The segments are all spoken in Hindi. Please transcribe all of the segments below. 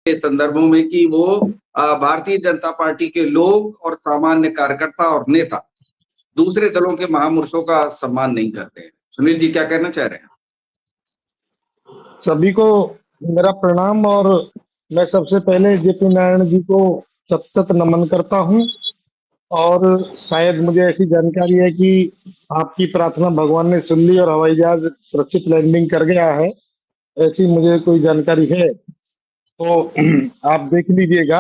के संदर्भों में कि वो भारतीय जनता पार्टी के लोग और सामान्य कार्यकर्ता और नेता दूसरे दलों के महापुरुषों का सम्मान नहीं करते हैं। सुनील जी क्या कहना चाह रहे हैं? सभी को मेरा प्रणाम। और मैं सबसे पहले जेपी नारायण जी को शत शत नमन करता हूं। और शायद मुझे ऐसी जानकारी है कि आपकी प्रार्थना भगवान ने सुन ली और हवाई जहाज सुरक्षित लैंडिंग कर गया है, ऐसी मुझे कोई जानकारी है। तो आप देख लीजिएगा,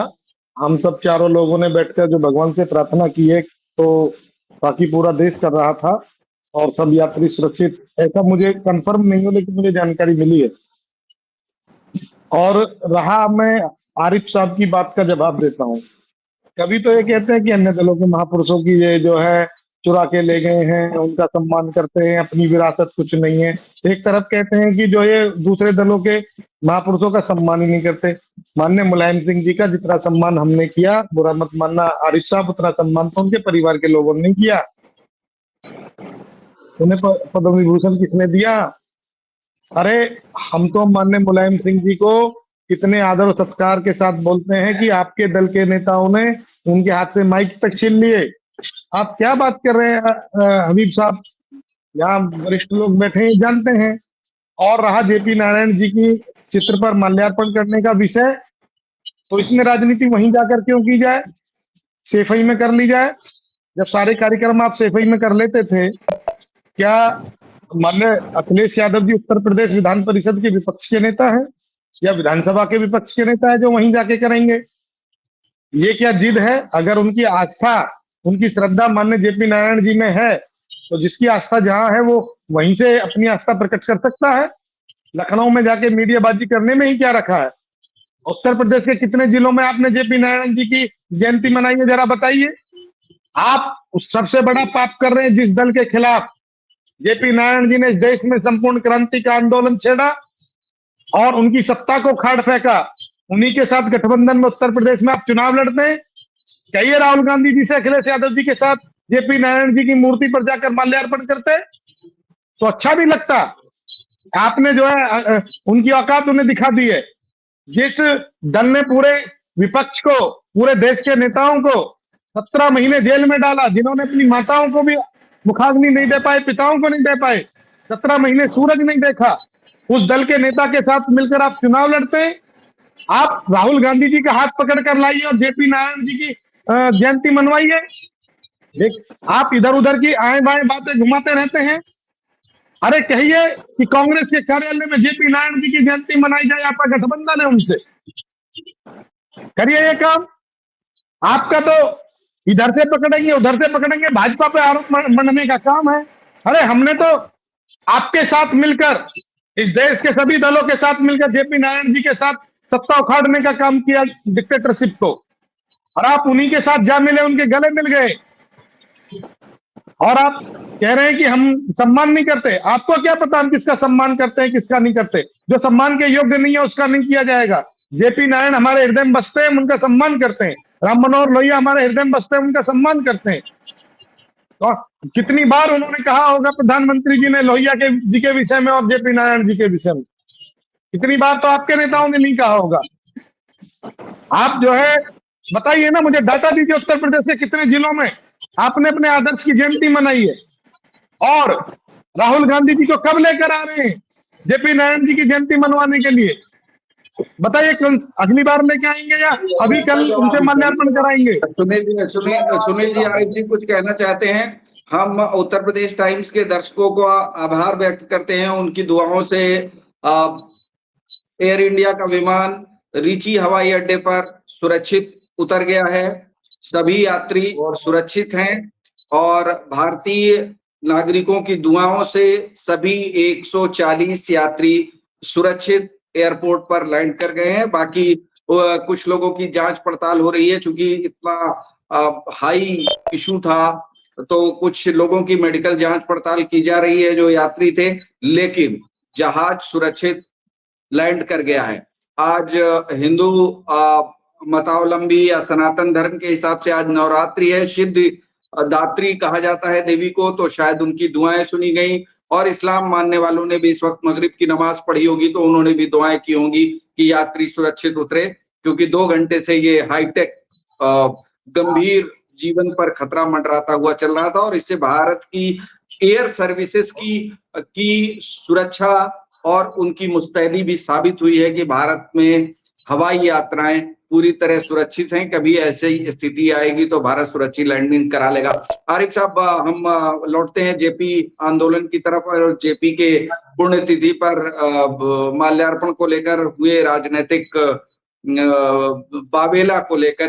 हम सब चारों लोगों ने बैठकर जो भगवान से प्रार्थना की है, तो बाकी पूरा देश कर रहा था और सब यात्री सुरक्षित, ऐसा मुझे कंफर्म नहीं हो लेकिन मुझे जानकारी मिली है। और रहा, मैं आरिफ साहब की बात का जवाब देता हूँ। कभी तो ये कहते हैं कि अन्य दलों के महापुरुषों की ये जो है चुरा के ले गए हैं, उनका सम्मान करते हैं, अपनी विरासत कुछ नहीं है। एक तरफ कहते हैं कि जो ये दूसरे दलों के महापुरुषों का सम्मान ही नहीं करते। माननीय मुलायम सिंह जी का जितना सम्मान हमने किया, बुरा मत मानना आरिफ साहब, उतना सम्मान तो उनके परिवार के लोगों ने नहीं किया। उन्हें पद्म विभूषण किसने दिया? अरे हम तो माननीय मुलायम सिंह जी को कितने आदर और सत्कार के साथ बोलते हैं कि आपके दल के नेताओं ने उनके हाथ से माइक तक छीन लिए। आप क्या बात कर रहे हैं हबीब साहब? यहाँ वरिष्ठ लोग बैठे हैं, जानते हैं। और रहा जेपी नारायण जी की चित्र पर माल्यार्पण करने का विषय, तो इसमें राजनीति वहीं जाकर क्यों की जाए? सेफई में कर ली जाए। जब सारे कार्यक्रम आप सेफई में कर लेते थे, क्या माननीय अखिलेश यादव जी उत्तर प्रदेश विधान परिषद के विपक्ष के नेता हैं या विधानसभा के विपक्ष के नेता है जो वहीं जाके करेंगे? ये क्या जिद है? अगर उनकी आस्था, उनकी श्रद्धा माननीय जेपी नारायण जी में है, तो जिसकी आस्था जहां है वो वहीं से अपनी आस्था प्रकट कर सकता है। लखनऊ में जाके मीडियाबाजी करने में ही क्या रखा है? उत्तर प्रदेश के कितने जिलों में आपने जेपी नारायण जी की जयंती मनाई है, जरा बताइए। आप सबसे बड़ा पाप कर रहे हैं जिस दल के खिलाफ जेपी नारायण जी ने इस देश में संपूर्ण क्रांति का आंदोलन छेड़ा और उनकी सत्ता को खाड़ फेंका। उन्हीं के साथ गठबंधन में उत्तर प्रदेश में आप चुनाव लड़ते हैं। कहिए राहुल गांधी जी से अखिलेश यादव जी के साथ जेपी नारायण जी की मूर्ति पर जाकर माल्यार्पण करते तो अच्छा भी लगता। आपने जो है उनकी औकात उन्हें दिखा दी है। जिस दल ने पूरे विपक्ष को, पूरे देश के नेताओं को 17 महीने जेल में डाला, जिन्होंने अपनी माताओं को भी मुखाग्नि नहीं दे पाए, पिताओं को नहीं दे पाए, 17 महीने सूरज नहीं देखा, उस दल के नेता के साथ मिलकर आप चुनाव लड़ते हैं। आप राहुल गांधी जी का हाथ पकड़ कर लाइए और जेपी नारायण जी की जयंती मनवाइए। आप इधर उधर की आए बाएं बातें घुमाते रहते हैं। अरे कहिए कि कांग्रेस के कार्यालय में जेपी नारायण जी की जयंती मनाई जाए, आपका गठबंधन है उनसे, करिए ये काम। आपका तो इधर से पकड़ेंगे उधर से पकड़ेंगे, भाजपा पे आरोप मढ़ने का काम है। अरे हमने तो आपके साथ मिलकर, इस देश के सभी दलों के साथ मिलकर जेपी नारायण जी के साथ सत्ता उखाड़ने का काम किया, डिक्टेटरशिप को, और आप उन्हीं के साथ जा मिले, उनके गले मिल गए। और आप कह रहे हैं कि हम सम्मान नहीं करते। आपको क्या पता हम किसका सम्मान करते हैं, किसका नहीं करते? जो सम्मान के योग्य नहीं है उसका नहीं किया जाएगा। जेपी नारायण हमारे हृदय में बसते हैं, हम उनका सम्मान करते हैं। राम मनोहर लोहिया हमारे हृदय में बसते हैं, उनका सम्मान करते हैं। तो कितनी बार उन्होंने कहा होगा प्रधानमंत्री जी ने लोहिया के जी के विषय में और जेपी नारायण जी के विषय में? कितनी बार तो आपके नेताओं ने नहीं कहा होगा। आप जो है बताइए ना, मुझे डाटा दीजिए, उत्तर प्रदेश के कितने जिलों में आपने अपने आदर्श की जयंती मनाई है? और राहुल गांधी जी को कब लेकर आ रहे हैं जेपी नारायण जी की जयंती मनवाने के लिए? बताइए, अगली बार लेके आएंगे या अभी कल उनसे माल्यार्पण कराएंगे? सुनील जी, आरिफ जी कुछ कहना चाहते हैं। हम उत्तर प्रदेश टाइम्स के दर्शकों को आभार व्यक्त करते हैं। उनकी दुआओं से एयर इंडिया का विमान रीची हवाई अड्डे पर सुरक्षित उतर गया है। सभी यात्री सुरक्षित हैं और भारतीय नागरिकों की दुआओं से सभी 140 यात्री सुरक्षित एयरपोर्ट पर लैंड कर गए हैं। बाकी कुछ लोगों की जांच पड़ताल हो रही है, क्योंकि इतना हाई इशू था तो कुछ लोगों की मेडिकल जांच पड़ताल की जा रही है जो यात्री थे, लेकिन जहाज सुरक्षित लैंड कर गया है। आज हिंदू मतावलंबी या सनातन धर्म के हिसाब से आज नवरात्रि है, सिद्ध दात्री कहा जाता है देवी को, तो शायद उनकी दुआएं सुनी गई। और इस्लाम मानने वालों ने भी इस वक्त मगरिब की नमाज पढ़ी होगी तो उन्होंने भी दुआएं की होंगी कि यात्री सुरक्षित उतरे। क्योंकि 2 घंटे से ये हाईटेक गंभीर जीवन पर खतरा मंडराता हुआ चल रहा था और इससे भारत की एयर सर्विसेज की सुरक्षा और उनकी मुस्तैदी भी साबित हुई है कि भारत में हवाई यात्राएं पूरी तरह सुरक्षित हैं। कभी ऐसी स्थिति आएगी तो भारत सुरक्षित लैंडिंग करा लेगा। आरिफ साहब, हम लौटते हैं जेपी आंदोलन की तरफ और जेपी के पुण्यतिथि पर माल्यार्पण को लेकर हुए राजनीतिक बावेला को लेकर